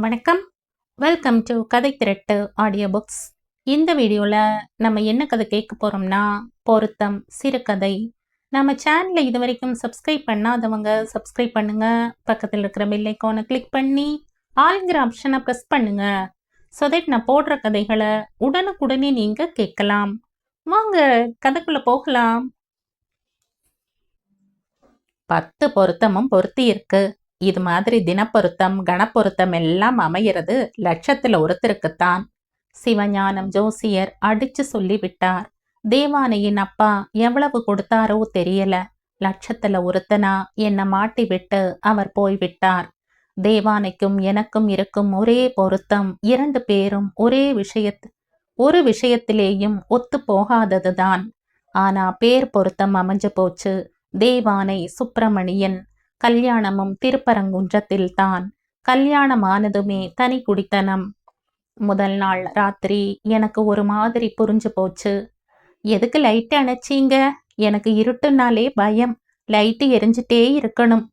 வணக்கம். Welcome to கதை திரட்டு audio books. இந்த வீடியோவில் நம்ம என்ன கதை கேட்க போகிறோம்னா, பொருத்தம் சிறுகதை. நம்ம சேனலை இது வரைக்கும் சப்ஸ்கிரைப் பண்ணாதவங்க சப்ஸ்கிரைப் பண்ணுங்க. பக்கத்தில் இருக்கிற பெல் ஐக்கானை கிளிக் பண்ணி ஆல்ங்கிற ஆப்ஷனை ப்ரெஸ் பண்ணுங்க. ஸோ தட் நான் போடுற கதைகளை உடனுக்குடனே நீங்கள் கேட்கலாம். வாங்க கதைக்குள்ளே போகலாம். 10 பொருத்தமும் பொருத்தி இருக்கு. இது மாதிரி தினப்பொருத்தம் கணப்பொருத்தம் எல்லாம் அமைகிறது லட்சத்துல ஒருத்தருக்குத்தான். சிவஞானம் ஜோசியர் அடிச்சு சொல்லிவிட்டார். தேவானையின் அப்பா எவ்வளவு கொடுத்தாரோ தெரியல. லட்சத்துல ஒருத்தனா என்னை மாட்டி விட்டு அவர் போய்விட்டார். தேவானைக்கும் எனக்கும் இருக்கும் ஒரே பொருத்தம் 2 பேரும் ஒரு விஷயத்திலேயும் ஒத்து போகாததுதான். ஆனா பேர் பொருத்தம் அமைஞ்சு போச்சு. தேவானை சுப்பிரமணியன். கல்யாணமும் திருப்பரங்குன்றத்தில் தான். கல்யாணமானதுமே தனி குடித்தனம். முதல் நாள் ராத்திரி எனக்கு ஒரு மாதிரி புரிஞ்சு போச்சு. எதுக்கு லைட்டு அணைச்சிங்க? எனக்கு இருட்டுனாலே பயம். லைட்டு எரிஞ்சிட்டே இருக்கணும்.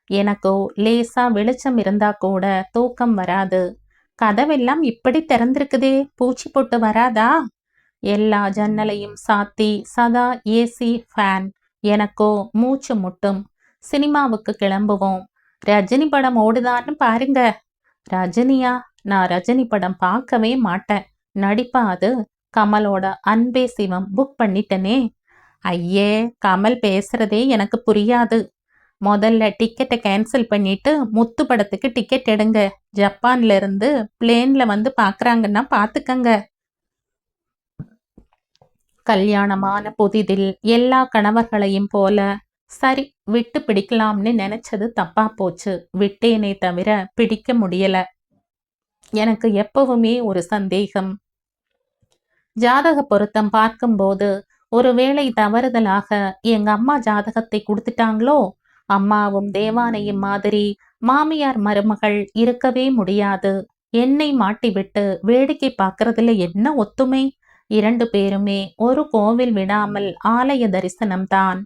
எனக்கோ லேசா வெளிச்சம் இருந்தா கூட தூக்கம் வராது. கதவெல்லாம் இப்படி திறந்திருக்குதே, பூச்சி போட்டு வராதா? எல்லா ஜன்னலையும் சாத்தி சதா ஏசி ஃபேன். எனக்கோ மூச்சு முட்டும். சினிமாவுக்கு கிளம்புவோம். ரஜினி படம் ஓடுதான்னு பாருங்க. ரஜினியா? நான் ரஜினி படம் பார்க்கவே மாட்டேன். நடிப்பா அது? கமலோட அன்பே சிவம் புக் பண்ணிட்டனே. ஐயே, கமல் பேசுறதே எனக்கு புரியாது. முதல்ல டிக்கெட்டை கேன்சல் பண்ணிட்டு முத்து படத்துக்கு டிக்கெட் எடுங்க. ஜப்பான்ல இருந்து பிளேன்ல வந்து பாக்குறாங்கன்னா பாத்துக்கங்க. கல்யாணமான புதிதில் எல்லா கணவர்களையும் போல சரி விட்டு பிடிக்கலாம்னு நினைச்சது தப்பா போச்சு. விட்டேனே தவிர பிடிக்க முடியல. எனக்கு எப்பவுமே ஒரு சந்தேகம். ஜாதக பொருத்தம் பார்க்கும்போது ஒருவேளை தவறுதலாக எங்க அம்மா ஜாதகத்தை கொடுத்துட்டாங்களோ? அம்மாவும் தேவானையும் மாதிரி மாமியார் மருமகள் இருக்கவே முடியாது. என்னை மாட்டிவிட்டு வேடிக்கை பார்க்கறதுல என்ன ஒத்துமை? 2 பேருமே ஒரு கோவில் விடாமல் ஆலய தரிசனம்தான்.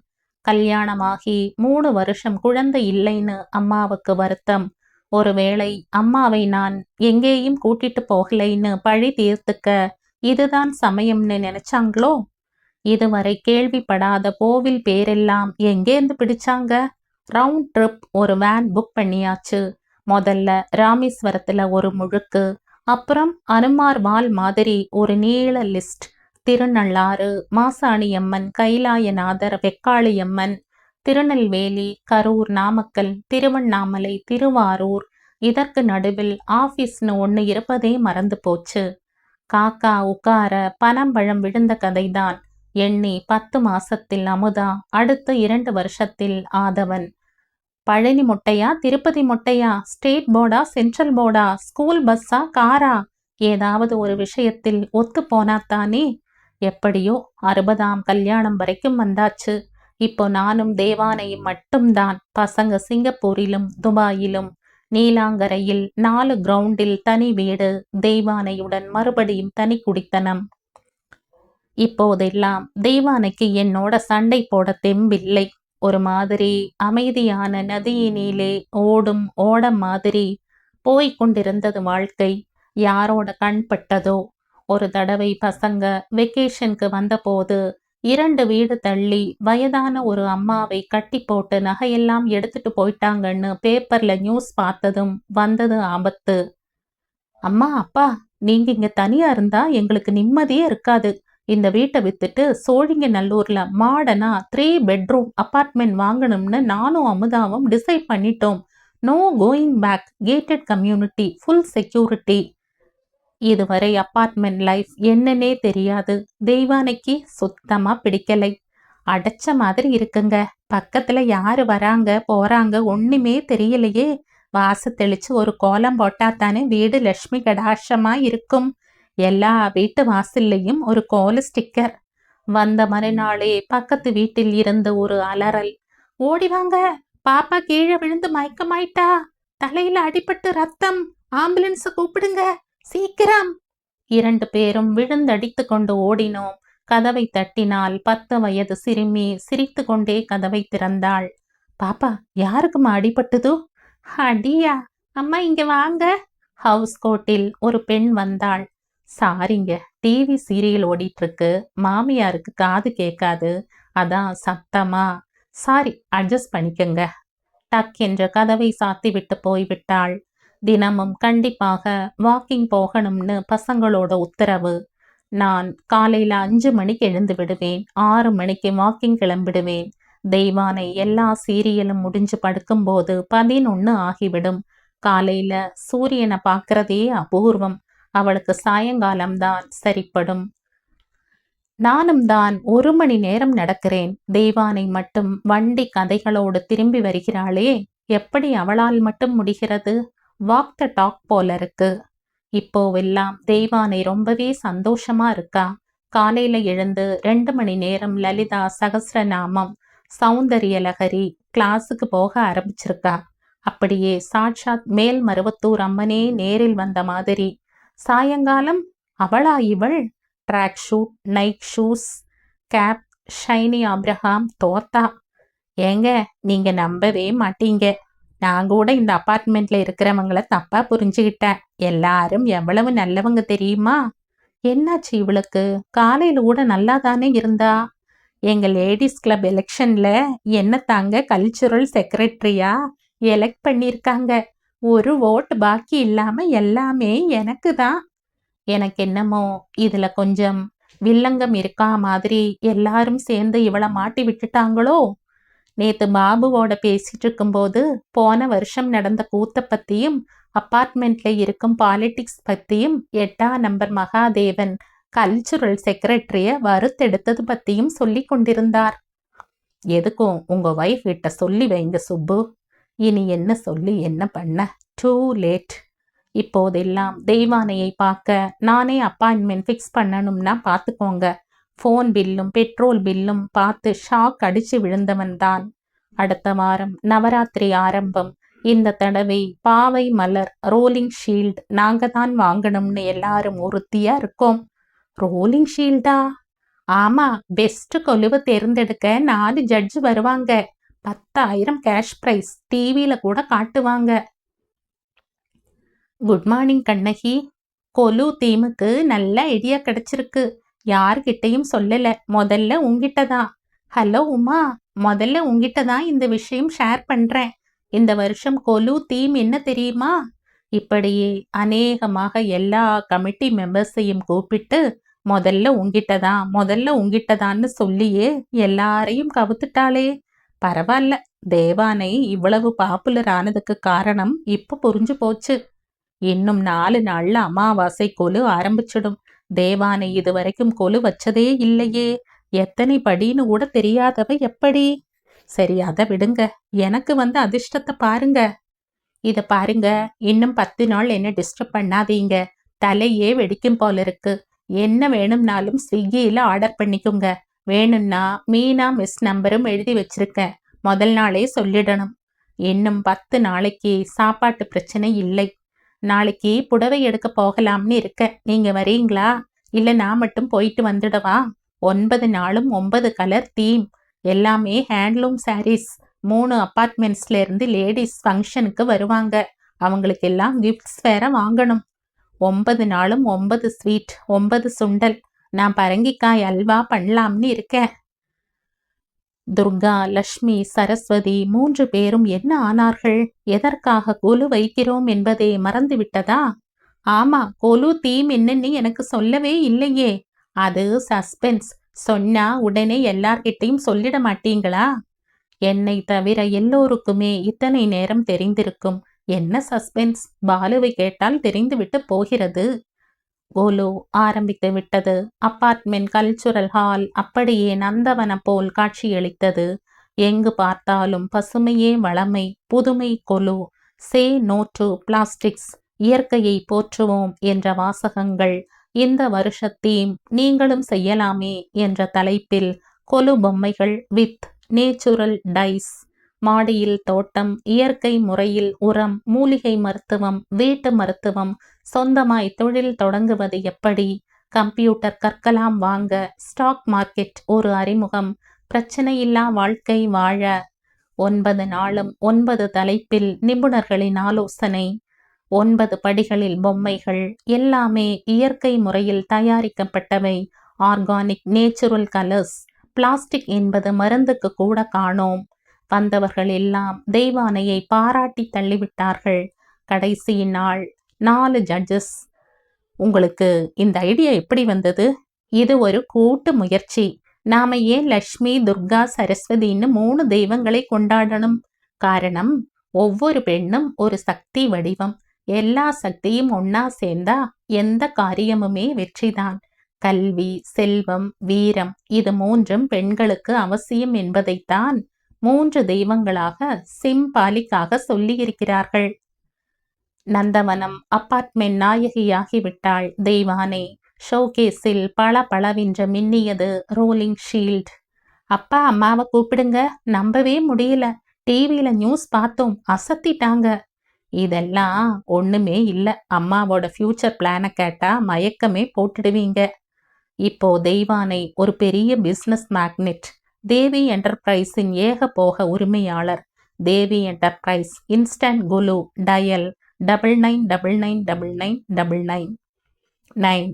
கல்யாணமாகி 3 வருஷம் குழந்தை இல்லைன்னு அம்மாவுக்கு வருத்தம். ஒருவேளை அம்மாவை நான் எங்கேயும் கூட்டிட்டு போகலைன்னு பழி தீர்த்துக்க இதுதான் சமயம்னு நினைச்சாங்களோ? இதுவரை கேள்விப்படாத கோவில் பேரெல்லாம் எங்கேருந்து பிடிச்சாங்க? ரவுண்ட் ட்ரிப் ஒரு வேன் புக் பண்ணியாச்சு. முதல்ல ராமேஸ்வரத்துல ஒரு முழுக்கு, அப்புறம் அனுமார் வால் மாதிரி ஒரு நீள லிஸ்ட். திருநள்ளாறு, மாசாணியம்மன், கைலாயநாதர், வெக்காளியம்மன், திருநெல்வேலி, கரூர், நாமக்கல், திருவண்ணாமலை, திருவாரூர். இதற்கு நடுவில் ஆபீஸ்னு ஒன்று இருப்பதே மறந்து போச்சு. காக்கா உட்கார பனம்பழம் விழுந்த கதைதான். எண்ணி 10 மாசத்தில் அமுதா, அடுத்த 2 வருஷத்தில் ஆதவன். பழனி மொட்டையா, திருப்பதி மொட்டையா, ஸ்டேட் போர்டா, சென்ட்ரல் போர்டா, ஸ்கூல் பஸ்ஸா, காரா? ஏதாவது ஒரு விஷயத்தில் ஒத்து போனாத்தானே. எப்படியோ 60ஆம் கல்யாணம் வரைக்கும் வந்தாச்சு. இப்போ நானும் தேவானையும் மட்டும்தான். பசங்க சிங்கப்பூரிலும் துபாயிலும். நீலாங்கரையில் 4 கிரவுண்டில் தனி வீடு. தெய்வானையுடன் மறுபடியும் தனி குடித்தனம். இப்போதெல்லாம் தெய்வானைக்கு என்னோட சண்டை போட தெம்பில்லை. ஒரு மாதிரி அமைதியான நதியினிலே ஓடும் ஓடம் மாதிரி போய்கொண்டிருந்தது வாழ்க்கை. யாரோட கண்பட்டதோ? ஒரு தடவை பசங்க வெக்கேஷனுக்கு வந்தபோது 2 வீடு தள்ளி வயதான ஒரு அம்மாவை கட்டி போட்டு நகையெல்லாம் எடுத்துட்டு போயிட்டாங்கன்னு பேப்பர்ல நியூஸ் பார்த்ததும் வந்தது ஆபத்து. அம்மா, அப்பா, நீங்க இங்க தனியா இருந்தா எங்களுக்கு நிம்மதியே இருக்காது. இந்த வீட்டை வித்துட்டு சோழிங்கநல்லூர்ல மாடனா 3 பெட்ரூம் அபார்ட்மெண்ட் வாங்கணும்னு நானும் அமுதாவும் டிசைட் பண்ணிட்டோம். No going back. Gated community, full security. இதுவரை அப்பார்ட்மெண்ட் லைஃப் என்னன்னே தெரியாது. தெய்வானைக்கு சுத்தமா பிடிக்கலை. அடைச்ச மாதிரி இருக்குங்க. பக்கத்துல யாரு வராங்க போறாங்க ஒண்ணுமே தெரியலையே. வாச தெளிச்சு ஒரு கோலம் போட்டா தானே வீடு லட்சுமி கடாட்சமா இருக்கும். எல்லா வீட்டு வாசல்லையும் ஒரு கோல ஸ்டிக்கர். வந்த மறுநாளே பக்கத்து வீட்டில் இருந்து ஒரு அலறல். ஓடிவாங்க, பாப்பா கீழே விழுந்து மயக்கமாயிட்டா, தலையில அடிபட்டு ரத்தம், ஆம்புலன்ஸ கூப்பிடுங்க சீக்கிரம். 2 பேரும் விழுந்தடித்து கொண்டு ஓடினோம். கதவை தட்டினால் 10 வயது சிறுமி சிரித்து கொண்டே கதவை திறந்தாள். பாப்பா, யாருக்குமா அடிபட்டது? அடியா? அம்மா இங்க வாங்க. ஹவுஸ் கோட்டில் ஒரு பெண் வந்தாள். சாரிங்க, டிவி சீரியல் ஓடிட்டு இருக்கு, மாமியாருக்கு காது கேட்காது, அதான் சத்தமா. சாரி, அட்ஜஸ்ட் பண்ணிக்கங்க. டக் என்ற கதவை சாத்திவிட்டு போய்விட்டாள். தினமும் கண்டிப்பாக வாக்கிங் போகணும்னு பசங்களோட உத்தரவு. நான் காலையில 5 மணிக்கு எழுந்து விடுவேன், 6 மணிக்கு வாக்கிங் கிளம்பிடுவேன். தெய்வானை எல்லா சீரியலும் முடிஞ்சு படுக்கும்போது 11 ஆகிவிடும். காலையில சூரியனை பார்க்கறதே அபூர்வம். அவளுக்கு சாயங்காலம்தான் சரிப்படும். நானும் தான் 1 மணி நேரம் நடக்கிறேன். தெய்வானை மட்டும் வண்டி கதைகளோடு திரும்பி வருகிறாளே, எப்படி அவளால் மட்டும் முடிகிறது? வாக் த டாக் போல இருக்கு. இப்போவெல்லாம் தெய்வானை ரொம்பவே சந்தோஷமா இருக்கா. காலையில எழுந்து 2 மணி நேரம் லலிதா சகஸ்ரநாமம், சௌந்தரியலகரி கிளாஸுக்கு போக ஆரம்பிச்சிருக்கா. அப்படியே சாட்சாத் மேல்மருவத்தூர் அம்மனே நேரில் வந்த மாதிரி. சாயங்காலம் அவளா இவள்? Track suit, night shoes, cap, Shiny Abraham தோத்தா. ஏங்க, நீங்க நம்பவே மாட்டீங்க. நான் கூட இந்த அப்பார்ட்மெண்ட்ல இருக்கிறவங்கள தப்பா புரிஞ்சுக்கிட்டேன். எல்லாரும் எவ்வளவு நல்லவங்க தெரியுமா? என்னாச்சு இவளுக்கு? காலையில கூட நல்லா தானே இருந்தா. எங்க லேடிஸ் கிளப் எலெக்ஷன்ல என்ன தாங்க கல்ச்சுரல் செக்ரட்டரியா எலெக்ட் பண்ணியிருக்காங்க. ஒரு ஓட்டு பாக்கி இல்லாம எல்லாமே எனக்கு தான். எனக்கு என்னமோ இதுல கொஞ்சம் வில்லங்கம் இருக்கா மாதிரி எல்லாரும் சேர்ந்து இவளை மாட்டி விட்டுட்டாங்களோ. நேத்து பாபுவோட பேசிட்டு இருக்கும்போது போன வருஷம் நடந்த கூத்த பத்தியும் அப்பார்ட்மெண்ட்ல இருக்கும் பாலிடிக்ஸ் பத்தியும் 8ஆம் நம்பர் மகாதேவன் கல்ச்சுரல் செக்ரட்டரிய வறுத்தெடுத்தது பத்தியும் சொல்லி கொண்டிருந்தார். எதுக்கும் உங்க வைஃப் கிட்ட சொல்லி வைங்க சுப்பு. இனி என்ன சொல்லி என்ன பண்ண? Too late. இப்போதெல்லாம் தெய்வானையை பார்க்க நானே அப்பாயின்மெண்ட் ஃபிக்ஸ் பண்ணணும்னா பார்த்துக்கோங்க. ஃபோன் பில்லும் பெட்ரோல் பில்லும் பார்த்து ஷாக் அடிச்சு விழுந்தவன் தான். அடுத்த வாரம் நவராத்திரி ஆரம்பம். இந்த தடவை பாவை மலர் ரோலிங் ஷீல்ட் நாங்க தான் வாங்கணும்னு எல்லாரும் உறுதியா இருக்கோம். ரோலிங் ஷீல்டா? ஆமா, பெஸ்ட் கொலுவை தேர்ந்தெடுக்க 4 ஜட்ஜ் வருவாங்க. 10,000 கேஷ் பிரைஸ். டிவியில கூட காட்டுவாங்க. Good morning Kannagi. கொலு தீமுக்கு நல்ல ஐடியா கிடைச்சிருக்கு. யார்கிட்டையும் சொல்லல, முதல்ல உங்கிட்ட தான். ஹலோ உமா, முதல்ல உங்கிட்ட தான் இந்த விஷயம் ஷேர் பண்றேன். இந்த வருஷம் கொலு தீம் என்ன தெரியுமா? இப்படியே அநேகமாக எல்லா கமிட்டி மெம்பர்ஸையும் கூப்பிட்டு முதல்ல உங்கிட்டதான்னு சொல்லியே எல்லாரையும் கவுத்துட்டாளே. பரவாயில்ல, தேவானை இவ்வளவு பாப்புலர் ஆனதுக்கு காரணம் இப்ப புரிஞ்சு போச்சு. இன்னும் 4 நாள்ல அமாவாசை கொலு ஆரம்பிச்சிடும். தேவானை இதுவரைக்கும் கொலு வச்சதே இல்லையே. எத்தனை படின்னு கூட தெரியாதவ எப்படி? சரி, அதை விடுங்க. எனக்கு வந்து அதிர்ஷ்டத்தை பாருங்க. இத பாருங்க, இன்னும் 10 நாள் என்ன டிஸ்டர்ப் பண்ணாதீங்க. தலையே வெடிக்கும் போல இருக்கு. என்ன வேணும்னாலும் ஸ்விக்கியில ஆர்டர் பண்ணிக்கோங்க. வேணும்னா மீனா மிஸ் நம்பரும் எழுதி வச்சிருக்கேன். முதல் நாளே சொல்லிடணும். இன்னும் 10 நாளைக்கு சாப்பாட்டு பிரச்சனை இல்லை. நாளைக்கு புடவை எடுக்க போகலாம்னு இருக்க. நீங்க வரீங்களா? இல்ல நான் மட்டும் போயிட்டு வந்துடவா? 9 நாளும் 9 கலர் தீம். எல்லாமே ஹேண்ட்லூம் சாரீஸ். 3 அப்பார்ட்மெண்ட்ஸ்ல இருந்து லேடிஸ் ஃபங்க்ஷனுக்கு வருவாங்க. அவங்களுக்கு எல்லாம் கிஃப்ட்ஸ் வேற வாங்கணும். 9 நாளும் 9 ஸ்வீட், 9 சுண்டல். நான் பரங்கிக்காய் அல்வா பண்ணலாம்னு இருக்கேன். துர்கா, லக்ஷ்மி, சரஸ்வதி 3 பேரும் என்ன ஆனார்கள்? எதற்காக கொலு வைக்கிறோம் என்பதை மறந்துவிட்டதா? ஆமா, கொலு தீம் என்னன்னு எனக்கு சொல்லவே இல்லையே. அது சஸ்பென்ஸ். சொன்னா உடனே எல்லார்கிட்டையும் சொல்லிட மாட்டீங்களா? என்னை தவிர எல்லோருக்குமே இத்தனை நேரம் தெரிந்திருக்கும். என்ன சஸ்பென்ஸ்? பாலுவை கேட்டால் தெரிந்துவிட்டு போகிறது. கோலு ஆரம்பித்து விட்டது. அப்பார்ட்மெண்ட் கல்ச்சுரல் ஹால் அப்படியே நந்தவனம் போல் காட்சியளித்தது. எங்கு பார்த்தாலும் பசுமையே வளமை, புதுமை கொலு. சே நோ டு பிளாஸ்டிக்ஸ், இயற்கையை போற்றுவோம் என்ற வாசகங்கள். இந்த வருஷத்தீம் நீங்களும் செய்யலாமே என்ற தலைப்பில் கொலு பொம்மைகள் வித் நேச்சுரல் டைஸ். மாடியில் தோட்டம், இயற்கை முறையில் உரம், மூலிகை மருத்துவம், வீட்டு மருத்துவம், சொந்தமாய் தொழில் தொடங்குவது எப்படி, கம்ப்யூட்டர் கற்கலாம் வாங்க, ஸ்டாக் மார்க்கெட் ஒரு அறிமுகம், பிரச்சனையில்லா வாழ்க்கை வாழ. 9 நாளும் 9 தலைப்பில் நிபுணர்களின் ஆலோசனை. 9 படிகளில் பொம்மைகள், எல்லாமே இயற்கை முறையில் தயாரிக்கப்பட்டவை. Organic natural colours. பிளாஸ்டிக் என்பது மருந்துக்கு கூட காணோம். வந்தவர்கள் எல்லாம் தெய்வானையை பாராட்டி தள்ளிவிட்டார்கள். கடைசி நாள். 4 ஜட்ஜஸ். உங்களுக்கு இந்த ஐடியா எப்படி வந்தது? இது ஒரு கூட்டு முயற்சி. நாம ஏன் லக்ஷ்மி, துர்கா, சரஸ்வதின்னு 3 தெய்வங்களை கொண்டாடணும்? காரணம், ஒவ்வொரு பெண்ணும் ஒரு சக்தி வடிவம். எல்லா சக்தியும் ஒன்னா சேர்ந்தா எந்த காரியமுமே வெற்றிதான். கல்வி, செல்வம், வீரம், இது 3ம் பெண்களுக்கு அவசியம் என்பதைத்தான் 3 தெய்வங்களாக சிம்பாலிக்காக சொல்லியிருக்கிறார்கள். நந்தவனம் அப்பார்ட்மெண்ட் நாயகியாகிவிட்டாள் தெய்வானை. ஷோகேஸில் பளபளவென்று மின்னியது ரோலிங் ஷீல்ட். அப்பா அம்மாவை கூப்பிடுங்க, நம்பவே முடியல. டிவியில நியூஸ் பார்த்தோம், அசத்திட்டாங்க. இதெல்லாம் ஒண்ணுமே இல்ல. அம்மாவோட ஃபியூச்சர் பிளானை கேட்டா மயக்கமே போட்டுடுவீங்க. இப்போ தெய்வானை ஒரு பெரிய பிசினஸ் மேக்னெட். தேவி என்டர்பிரைஸின் ஏகபோக உரிமையாளர். தேவி என்டர்பிரைஸ். இன்ஸ்டன்ட் குலு. டயல் 99999999.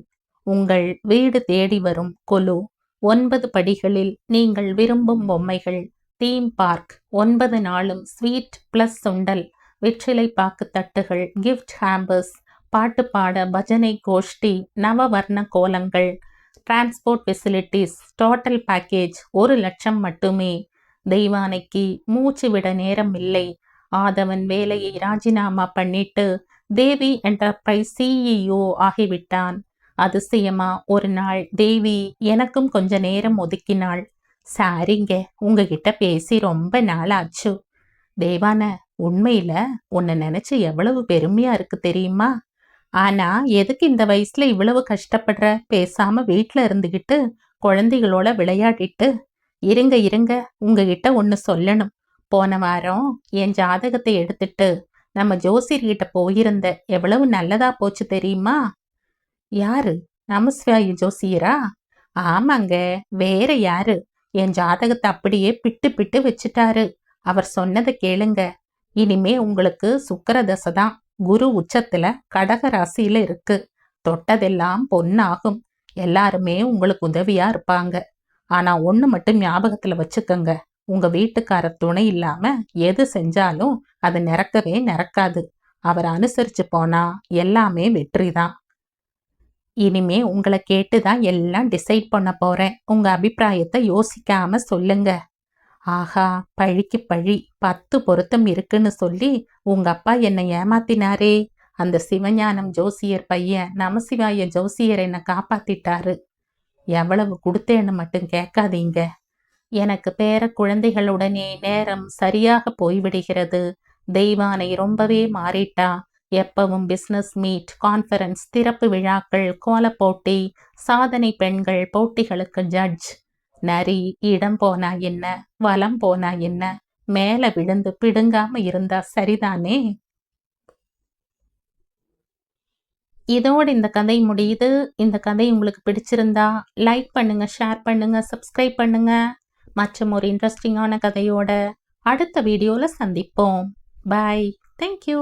உங்கள் வீடு தேடி வரும் குலு. 9 படிகளில் நீங்கள் விரும்பும் பொம்மைகள். Theme park. 9 நாளும் ஸ்வீட் பிளஸ் சுண்டல். வெற்றிலை பாக்கு தட்டுகள், கிஃப்ட் ஹேம்பர்ஸ், பாட்டு பாட பஜனை கோஷ்டி, நவவர்ண கோலங்கள். Transport facilities. டோட்டல் பேக்கேஜ் 1,00,000 மட்டுமே. தெய்வானைக்கு மூச்சு விட நேரம் இல்லை. ஆதவன் வேலையை ராஜினாமா பண்ணிட்டு தேவி என்டர்பிரைஸ் CEO ஆகிவிட்டான். அதிசயமா ஒரு நாள் தேவி எனக்கும் கொஞ்ச நேரம் ஒதுக்கினாள். சாரிங்க, உங்ககிட்ட பேசி ரொம்ப நாள் ஆச்சு. தேவான, உண்மையில உன்னை நினைச்சு எவ்வளவு பெருமையா இருக்கு தெரியுமா? ஆனா எதுக்கு இந்த வயசுல இவ்வளவு கஷ்டப்படுற? பேசாம வீட்டுல இருந்துகிட்டு குழந்தைகளோட விளையாடிட்டு. இருங்க, உங்ககிட்ட ஒன்னு சொல்லணும். போன வாரம் என் ஜாதகத்தை எடுத்துட்டு நம்ம ஜோசியர்கிட்ட போயிருந்த, எவ்வளவு நல்லதா போச்சு தெரியுமா? யாரு? நமஸ்வாயி ஜோசியரா? ஆமாங்க, வேற யாரு? என் ஜாதகத்தை அப்படியே பிட்டு வச்சுட்டாரு. அவர் சொன்னதை கேளுங்க. இனிமே உங்களுக்கு சுக்கிரதசை தான். குரு உச்சத்துல கடக ராசியில இருக்கு. தொட்டதெல்லாம் பொன்னாகும். எல்லாருமே உங்களுக்கு உதவியா இருப்பாங்க. ஆனா ஒண்ணு மட்டும் ஞாபகத்துல வச்சுக்கோங்க. உங்க வீட்டுக்கார துணை இல்லாம எது செஞ்சாலும் அது நிறக்காது. அவர் அனுசரிச்சு போனா எல்லாமே வெற்றிதான். இனிமே உங்களை கேட்டுதான் எல்லாம் டிசைட் பண்ண போறேன். உங்க அபிப்பிராயத்தை யோசிக்காம சொல்லுங்க. ஆஹா, பழிக்கு பழி. 10 பொருத்தம் இருக்குன்னு சொல்லி உங்க அப்பா என்னை ஏமாத்தினாரே. அந்த சிவஞானம் ஜோசியர் பையன் நமசிவாய ஜோசியர் என்னை காப்பாத்திட்டாரு. எவ்வளவு கொடுத்தேன்னு மட்டும் கேட்காதீங்க. எனக்கு பேர குழந்தைகளுடனே நேரம் சரியாக போய்விடுகிறது. தெய்வானை ரொம்பவே மாறிட்டா. எப்பவும் பிசினஸ் மீட், கான்ஃபரன்ஸ், திறப்பு விழாக்கள், கோலப்போட்டி, சாதனை பெண்கள் போட்டிகளுக்கு ஜட்ஜ். நரி இடம் போனா என்ன, வலம் போனா என்ன, மேல விழுந்து பிடுங்காம இருந்தா சரிதானே? இதோட இந்த கதை முடியுது. இந்த கதை உங்களுக்கு பிடிச்சிருந்தா லைக் பண்ணுங்க, ஷேர் பண்ணுங்க, சப்ஸ்கிரைப் பண்ணுங்க. மற்றும் ஒரு இன்ட்ரெஸ்டிங்கான கதையோட அடுத்த வீடியோல சந்திப்போம். பாய். தேங்க்யூ.